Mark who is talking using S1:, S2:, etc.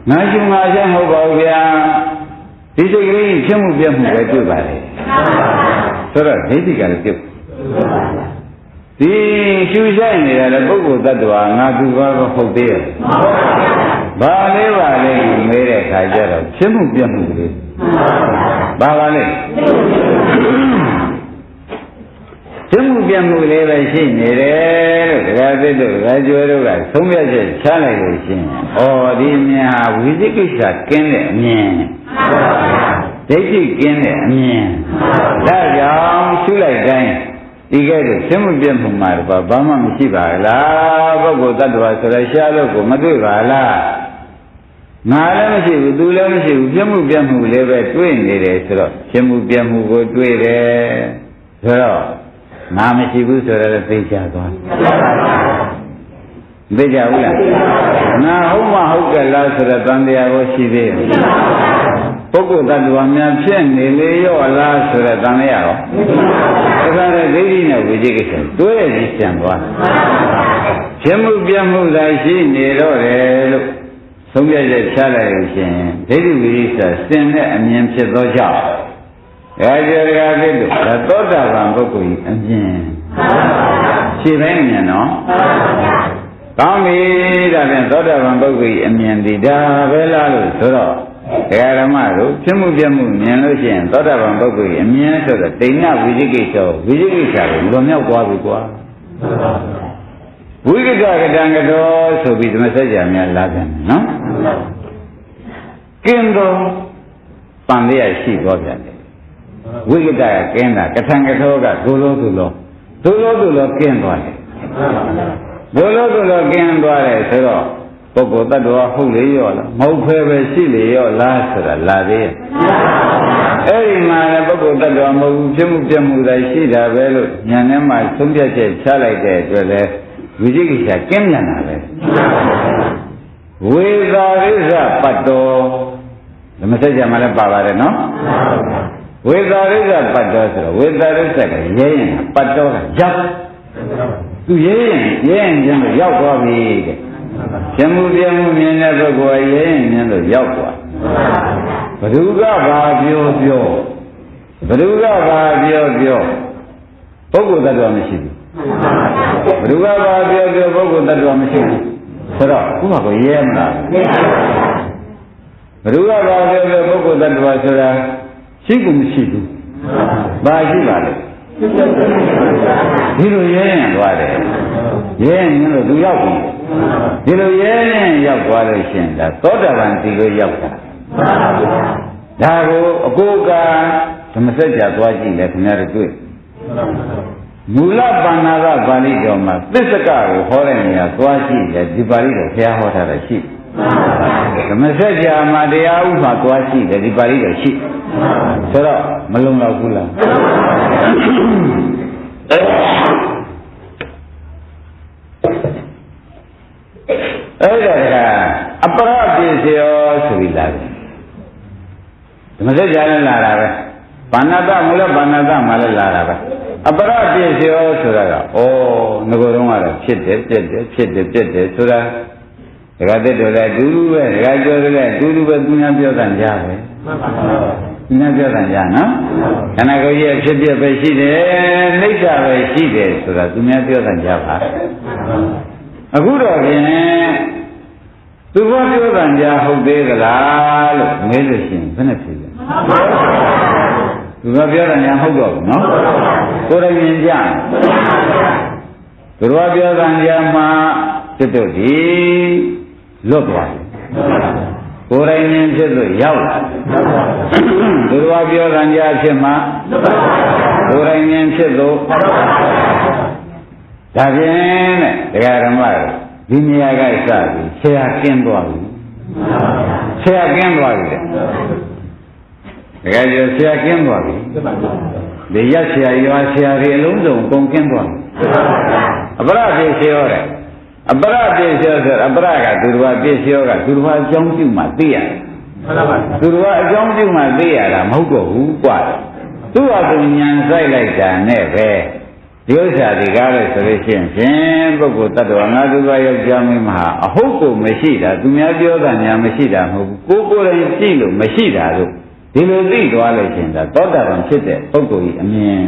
S1: ငါရှင်ငါရှင်းဟုတ်ပါဗျာဒီစိတ်ကလေးဖြစ်မှုပြတ်မှုပဲတွေ့ပါလေဆိုတော့ဒိဋ္ဌိကလည်းပြုတ်ဒီရှူဆိုင်နေတဲ့ပုဂ္ဂိုလ်တ attva ငါသူဘာဟုတ်သေးရဲ့ဘာလေးပါလဲမေးတဲ့ခါကျတော့ဖြစ်မှုပြတ်မှုလေးဘာပါလဲဖြစ်မှုပြတ်မှုလေးပဲရှိနေတယ်လို့တရားသစ်တို့တရားကျွဲတို့ကသုံးပြချက်ချလိုက်လို့ရှိရင်ဩဒီမြင်ဟာဝိသိကိစ္စကင်းတဲ့အမြင်ဒိဋ္ဌိကင်းတဲ့အမြင်ဒါကြောင့်ရှုလိုက်တိုင်းဒီကဲတော့ဖြစ်မှုပြတ်မှုမှာတော့ဘာမှမရှိပါလားပုဂ္ဂိုလ်တ attva ဆိုရရှားလို့ကိုမတွေ့ပါလားငါလည်းမရှိဘူးသူလည်းမရှိဘူးပြတ်မှုပြတ်မှုလည်းပဲတွေ့နေတယ်ဆိုတော့ဖြစ်မှုပြတ်မှုကိုတွေ့တယ်ဆိုတော့ငါမရှိဘူးဆိုတော့သိကြသွားသိကြဘူးလားငါဟုတ်မဟုတ်ကြလားဆိုတော့တန်တရားကိုရှိသေးတယ်ပုဂ္ဂိုလ်တ attva များဖြစ်နေလေရောလားဆိုတော့တန်တရားရောဒါကြတဲ့ဒိဋ္ဌိနဲ့ဝိသိကိစ္စတွဲရည်ပြန်သွားဖြစ်မှုပြတ်မှုသာရှိနေတော့တယ်လို့သုံးပြချက်ချလိုက်လို့ရှိရင်ဒိဋ္ဌိဝိသိကိစ္စစင်တဲ့အမြင်ဖြစ်သောကြောင့်ဒါကြောင့်ဒါဖြစ်လို့သောတာပန်ပုဂ္ဂိုလ်အမြင်ရှင်းပိုင်းမြင်နော်ကောင်းပြီဒါဖြင့်သောတာပန်ပုဂ္ဂိုလ်အမြင်ဒီဒါပဲလားလို့ဆိုတော့တရားဓမ္မတို့ဖြစ်မှုပြမှုမြင်လို့ရှိရင်သောတာပန်ပုဂ္ဂိုလ်အမြင်ဆိုတော့ဒိဋ္ဌဝိသိကိစ္စဝိသိကိစ္စကိုလွန်မြောက်သွားပြီကွာဝိကိစ္စကတံကတော်ဆိုပြီးသမစကြာများလာတယ်နော်ကင်းတော်ပန်ရရှိသွားပြန်တယ်ဝိကိတကကင်းတာကထံကထောကဒုလောကင်းသွားတယ်ဒုလောကင်းသွားတယ်ဆိုတော့ပုဂ္ဂိုလ်တ attva ဟုတ်လေရောလားမဟုတ်ဖဲပဲရှိလေရောလားဆိုတာလာသေးရဲ့အဲ့ဒီမှာလည်းပုဂ္ဂိုလ်တ attva မဟုတ်ဘူးဖြစ်မှုပြမှုတိုင်းရှိတာပဲလို့ဉာဏ်ထဲမှာသုံးပြချက်ချလိုက်တဲ့အတွက်လဲဝိသိကိစ္စကင်းမြန်တာပဲဝေသာရိစ္ဆပတ်တော်ဓမ္မစကြာမှာလည်းပါပါတယ်နော်ဝေသာရိစ္ဆပတ်တော်ဆိုတော့ဝေသာရိစ္ဆကရဲရင်ပတ်တော်ကရောက်သူရဲရင်ချင်းလို့ရောက်သွားပြီတဲ့ပြမှုပြမှုမြင်တဲ့ပုဂ္ဂိုလ်ရဲရင်ချင်းလို့ရောက်သွားဘ누구ကဘာပြောဘ누구ကဘာပြောပုဂ္ဂိုလ်တ attva မရှိဘူးဘ누구ကဘာပြောပုဂ္ဂိုလ်တ attva မရှိဘူးဆိုတော့ဥပမာကိုရဲမလားဘ누구ကဘာပြောပုဂ္ဂိုလ်တ attva ဆိုတာရှိကူမရှိဘူးဘာရှိပါလဲဒီလိုရဲရင်သွားတယ်ရဲရင်လို့သူရောက်ပြီဒီလိုရဲရင်ရောက်သွားလို့ရှင်ဒါသောတာပန်ဒီလိုရောက်တာဒါကိုအကိုကဓမ္မစကြာသွားကြည့်လဲခင်ဗျားတို့တွေ့မူလပဏာကပါဠိတော်မှာသစ္စကကိုဟောတဲ့နေရာသွားကြည့်တယ်ဒီပါဠိတော်ဘုရားဟောထားတာရှိဓမ္မစကြာမှာတရားဥမှာသွားကြည့်တယ်ဒီပါဠိတော်ရှိဆိုတော့မလုံလောက်ဘူးလားအဲ့ဒါကအပရပိစေယောဆိုပြီးလာတယ်ဓမ္မစကြာလည်းလာတာပဲဘာနာတမူလဘာနာတမှာလည်းလာတာပဲအပရပိစေယောဆိုတာကဩငကိုယ်တော့ကတော့ဖြစ်တယ်ပြက်တယ်ဆိုတာဒကာတက်တော်လည်းအတူတူပဲဒကာကျော်လည်းအတူတူပဲသူများပြောတာကြားပဲမှန်ပါပါသူများပြောတာကြားနော်ခန္ဓာကိုယ်ရဲ့ဖြစ်ပြပဲရှိတယ်နှိစ္စပဲရှိတယ်ဆိုတာသူများပြောတာကြားပါအခုတော့ဖြင့်သူကပြောတာကြားဟုတ်သေးသလားလို့မေးလို့ရှိရင်ဘယ်နဲ့ဖြေလဲသူကပြောတာညာဟုတ်တော့ဘူးနော်ကိုယ်တိုင်မြင်ကြသူကပြောတာညာမှာတွတ်ဒီလွတ်သွားတယ်ကိုယ်တိုင်မြင်ဖြစ်လို့ရောက်လာသူကပြောတာညာဖြစ်မှာကိုယ်တိုင်မြင်ဖြစ်လို့ဒါဖြင့်တဲ့တရားဓမ္မဒီနေရာကစပြီးဆရာကင်းသွားပြီဆရာကင်းသွားပြီတဲ့တကယ်ကျဆရာကင်းသွားပြီဒီရက်ဆရာရွာဆရာတွေအလုံးစုံကုန်ကင်းသွားပြီအပရပြေဆရာတဲ့အပရပြေဆရာဆိုအပရကသူတော်ပြေဆရာကသူတော်အကြောင်းပြုမှသိရတယ်သူတော်အကြောင်းပြုမှသိရတာမဟုတ်တော့ဘူးกว่าသူ့ဟာသူဉာဏ်ဆိုင်လိုက်တာနဲ့ပဲဒ ဒီဥစ္စာဒီကားလို့ဆိုလို့ရှိရင်ပုဂ္ဂိုလ်တ attva ငါသူကယောက်ျားမင်းမဟာအဟုတ်ကိုမရှိတာသူများပြောတာများမရှိတာမဟုတ်ဘူးကိုယ်ကိုယ်တိုင်ကြည့်လို့မရှိတာလို့ဒီလိုသိသွားလို့ရှိရင်ဒါသောတာပန်ဖြစ်တဲ့ပုဂ္ဂိုလ်ကြီးအမြင်